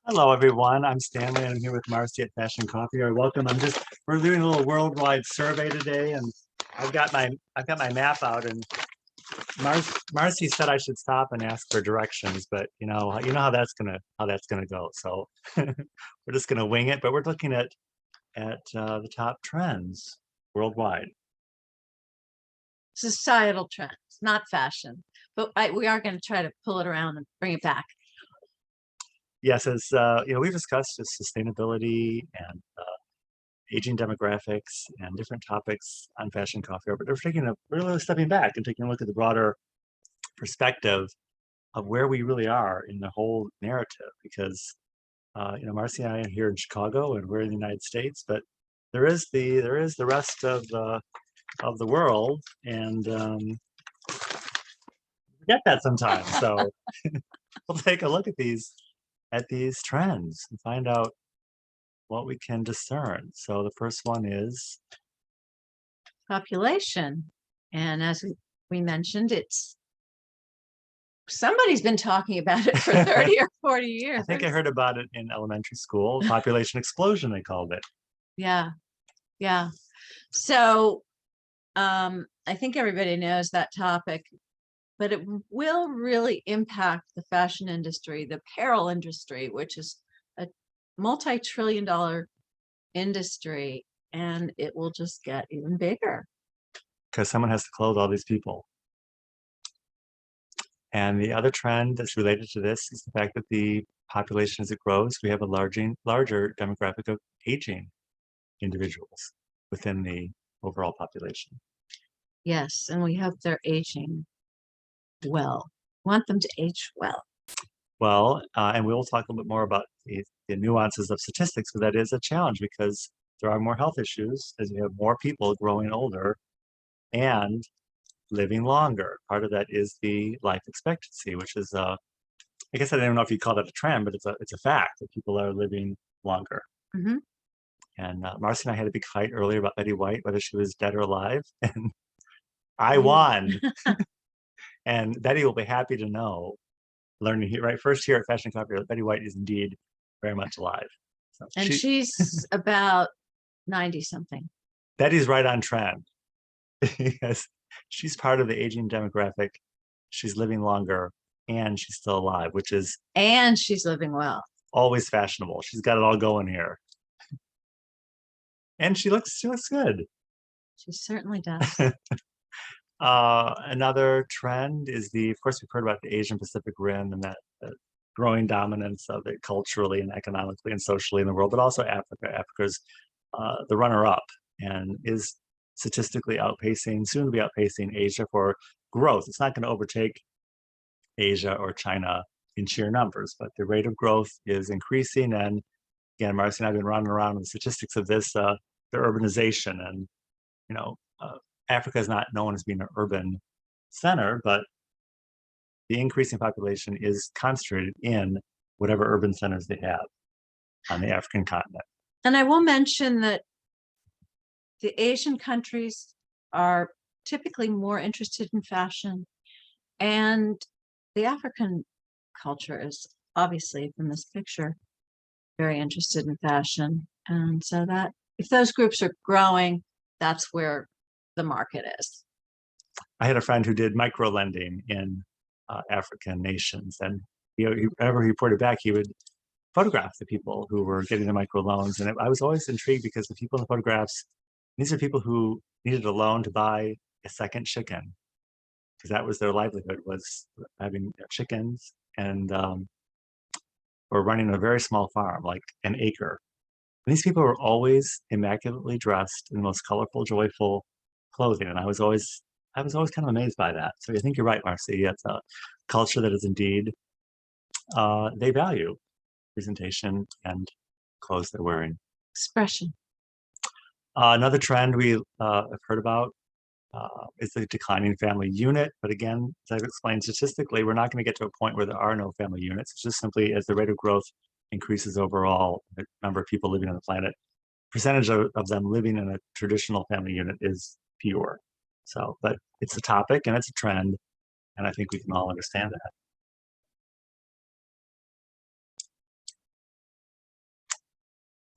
Hello, everyone. I'm Stanley. I'm here with Marcy at Fashion Coffee. Or welcome. We're doing a little worldwide survey today, and I've got my map out, and Marcy said I should stop and ask for directions, but you know how that's gonna go. So we're just gonna wing it. But we're looking at the top trends worldwide. Societal trends, not fashion. But we are going to try to pull it around and bring it back. Yes, as we've discussed just sustainability and aging demographics and different topics on Fashion Coffee, but we're really stepping back and taking a look at the broader perspective of where we really are in the whole narrative. Because Marcy and I are here in Chicago, and we're in the United States, but there is the rest of the world, and forget that sometimes. So we'll take a look at these trends and find out what we can discern. So the first one is Population. And as we mentioned, somebody's been talking about it for 30 or 40 years. I think I heard about it in elementary school. Population explosion, they called it. Yeah. Yeah. So I think everybody knows that topic, but it will really impact the fashion industry, the apparel industry, which is a multi-trillion-dollar industry, and it will just get even bigger. Because someone has to clothe all these people. And the other trend that's related to this is the fact that the population, as it grows, we have a larger demographic of aging individuals within the overall population. Yes, and we hope they're aging well. Want them to age well. Well, and we'll talk a little bit more about the nuances of statistics, but that is a challenge because there are more health issues as you have more people growing older and living longer. Part of that is the life expectancy, which is, I guess I don't even know if you call that a trend, but it's a fact that people are living longer. Hmm. And Marcy and I had a big fight earlier about Betty White, whether she was dead or alive, and I won. And Betty will be happy to know, learning here right first here at Fashion Coffee, that Betty White is indeed very much alive. So And she's about 90 something. Betty's right on trend because she's part of the aging demographic. She's living longer and she's still alive, which is And she's living well. always fashionable. She's got it all going here. And she looks good. She certainly does. Another trend is of course, we've heard about the Asian Pacific Rim and that growing dominance of it culturally and economically and socially in the world, but also Africa. Africa's the runner-up and is statistically soon to be outpacing Asia for growth. It's not going to overtake Asia or China in sheer numbers, but the rate of growth is increasing. And again, Marcy and I have been running around with the statistics of this, the urbanization, and you know, Africa is not known as being an urban center, but the increasing population is concentrated in whatever urban centers they have on the African continent. And I will mention that the Asian countries are typically more interested in fashion, and the African culture is obviously, from this picture, very interested in fashion. And so that if those groups are growing, that's where the market is. I had a friend who did micro lending in African nations, and whenever he reported back, he would photograph the people who were getting the micro loans. And I was always intrigued because the people in the photographs, these are people who needed a loan to buy a second chicken, because that was their livelihood, was having chickens, and or running a very small farm, like an acre. And these people were always immaculately dressed in the most colorful, joyful clothing, and I was always kind of amazed by that. So I think you're right, Marcy. It's a culture that is indeed they value presentation and clothes they're wearing. Expression. Another trend we have heard about is the declining family unit. But again, as I've explained, statistically, we're not going to get to a point where there are no family units. It's just simply as the rate of growth increases overall, the number of people living on the planet, percentage of them living in a traditional family unit is fewer. So, but it's a topic and it's a trend, and I think we can all understand that.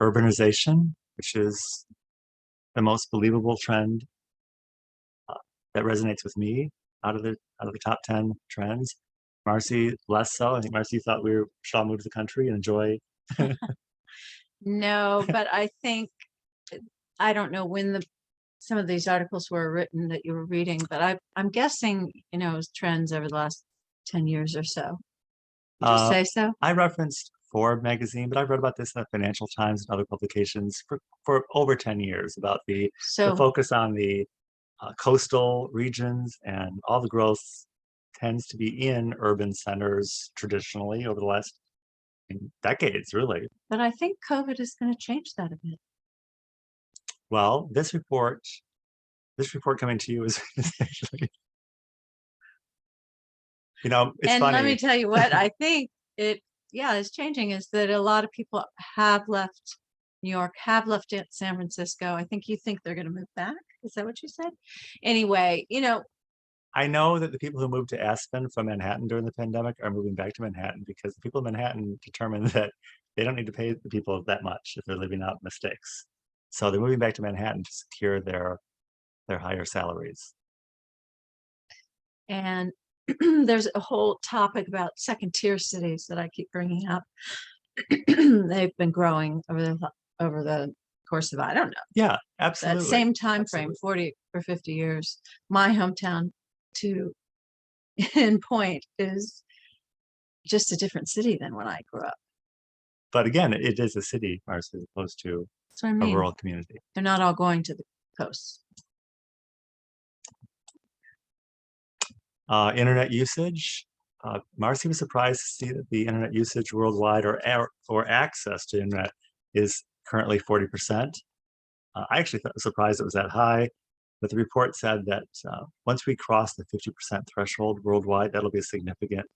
Urbanization, which is the most believable trend that resonates with me out of the top 10 trends. Marcy, less so. I think Marcy thought we should all move to the country and enjoy. No, but I think I don't know when some of these articles were written that you were reading, but I'm guessing, trends over the last 10 years or so. Would you Uh, say so? I referenced Forbes magazine, but I've read about this in the Financial Times and other publications for over 10 years about the So, focus on the coastal regions, and all the growth tends to be in urban centers traditionally over the last decades, really. but I think COVID is going to change that a bit. Well, this report coming to you is actually, it's And let me funny. tell you what I think is changing is that a lot of people have left New York, have left San Francisco. I think you think they're going to move back. Is that what you said? Anyway, I know that the people who moved to Aspen from Manhattan during the pandemic are moving back to Manhattan because the people in Manhattan determined that they don't need to pay the people that much if they're living out mistakes. So they're moving back to Manhattan to secure their higher salaries. and there's a whole topic about second tier cities that I keep bringing up. They've been growing over the course of, I don't know, Yeah, that absolutely. same time frame, Absolutely. 40 or 50 years. My hometown to in Point is just a different city than when I grew up. But again, it is a city, Marcy, as opposed to That's what I a mean. rural community. They're not all going to the coast. Internet usage. Marcy was surprised to see that the internet usage worldwide, or access to internet, is currently 40%. I actually was surprised it was that high, but the report said that once we cross the 50% threshold worldwide, that'll be a significant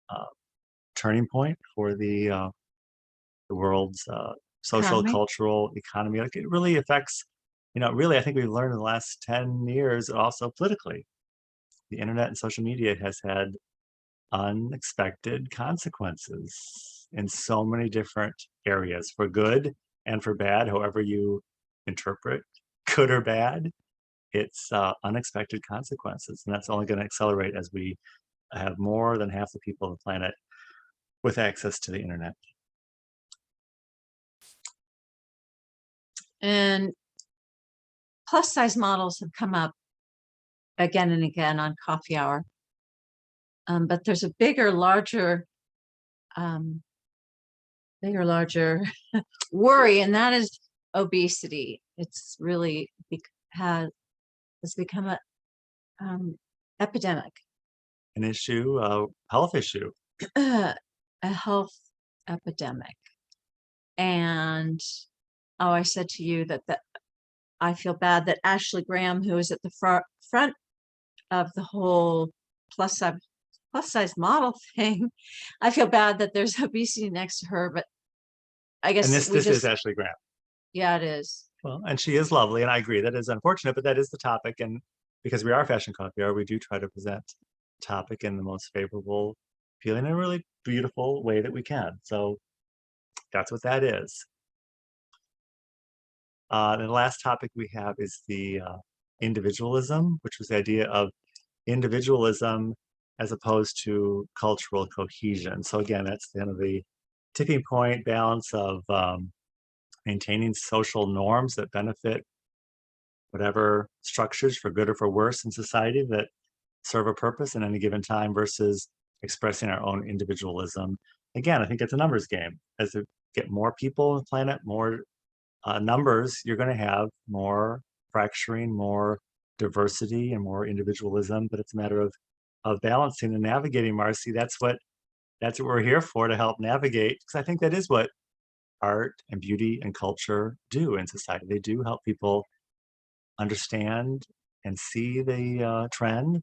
uh, turning point for the world's social, Economy. cultural economy. Like, it really affects, really, I think we've learned in the last 10 years also politically. The internet and social media has had unexpected consequences in so many different areas, for good and for bad, however you interpret good or bad. It's unexpected consequences, and that's only going to accelerate as we have more than half the people on the planet with access to the internet. And plus size models have come up again and again on Coffee Hour. But there's a um, larger worry, and that is obesity. It's really has become a epidemic, An issue, a health issue. a health epidemic. And I said to you that I feel bad that Ashley Graham, who is at the front of the whole plus size model thing, I feel bad that there's obesity next to her, but I And guess this is Ashley Graham. yeah, it is. Well, and she is lovely, and I agree that is unfortunate, but that is the topic. And because we are Fashion Coffee Hour, we do try to present the topic in the most favorable, appealing, and really beautiful way that we can. So that's what that is. The last topic we have is the individualism, which was the idea of individualism as opposed to cultural cohesion. So again, that's kind of the tipping point balance of maintaining social norms that benefit whatever structures, for good or for worse, in society, that serve a purpose in any given time, versus expressing our own individualism. Again, I think it's a numbers game. As you get more people on the planet, more numbers, you're going to have more fracturing, more diversity, and more individualism. But it's a matter of balancing and navigating, Marcy. That's what we're here for, to help navigate, because I think that is what art and beauty and culture do in society. They do help people understand and see the trend,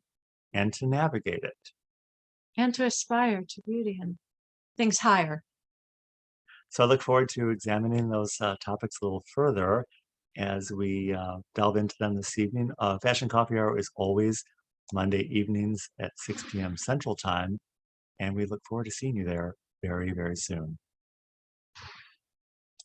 and to navigate it. And to aspire to beauty and things higher. So I look forward to examining those topics a little further as we delve into them this evening. Fashion Coffee Hour is always Monday evenings at 6 p.m. Central Time, and we look forward to seeing you there very, very soon.